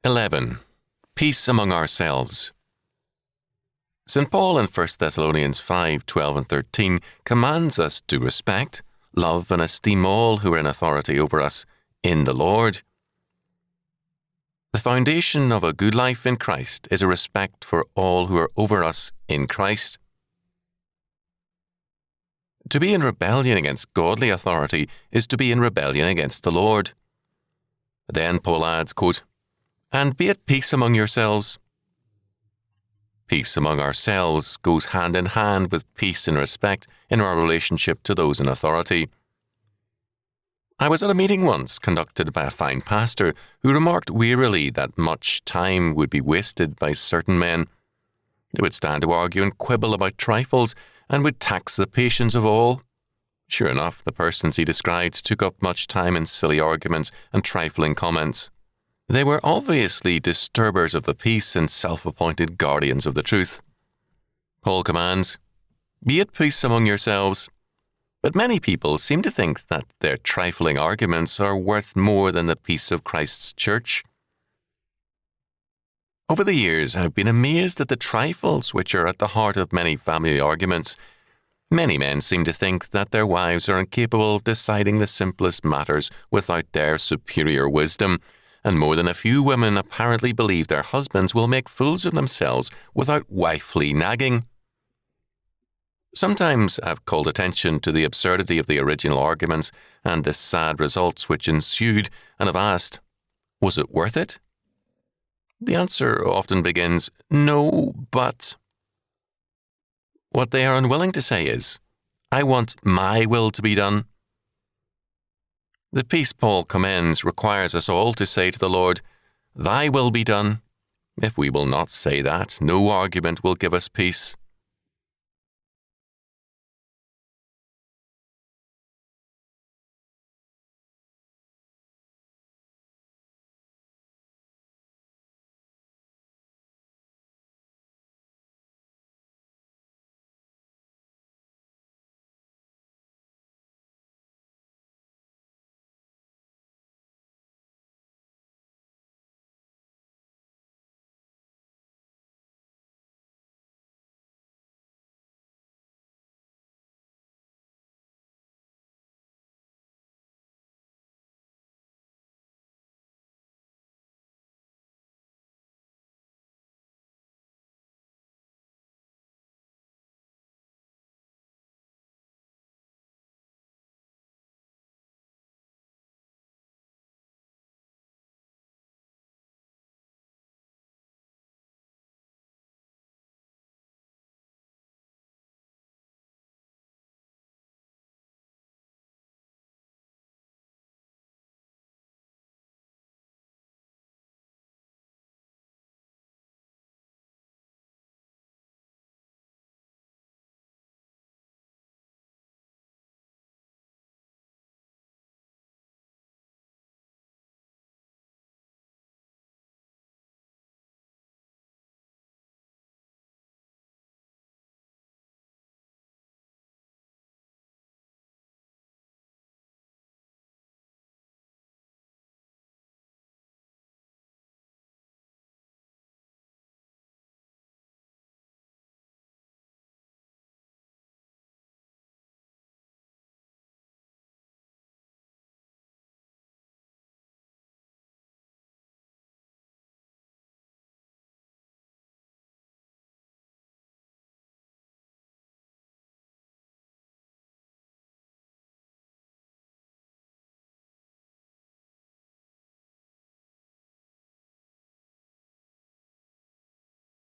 11. Peace among ourselves. St. Paul in 1 Thessalonians 5:12 and 13 commands us to respect, love and esteem all who are in authority over us in the Lord. The foundation of a good life in Christ is a respect for all who are over us in Christ. To be in rebellion against godly authority is to be in rebellion against the Lord. Then Paul adds, quote, "And be at peace among yourselves." Peace among ourselves goes hand in hand with peace and respect in our relationship to those in authority. I was at a meeting once conducted by a fine pastor who remarked wearily that much time would be wasted by certain men. They would stand to argue and quibble about trifles and would tax the patience of all. Sure enough, the persons he described took up much time in silly arguments and trifling comments. They were obviously disturbers of the peace and self-appointed guardians of the truth. Paul commands, "Be at peace among yourselves." But many people seem to think that their trifling arguments are worth more than the peace of Christ's church. Over the years, I've been amazed at the trifles which are at the heart of many family arguments. Many men seem to think that their wives are incapable of deciding the simplest matters without their superior wisdom, and more than a few women apparently believe their husbands will make fools of themselves without wifely nagging. Sometimes I've called attention to the absurdity of the original arguments and the sad results which ensued, and have asked, was it worth it? The answer often begins, no, but. What they are unwilling to say is, I want my will to be done. The peace Paul commends requires us all to say to the Lord, "Thy will be done." If we will not say that, no argument will give us peace.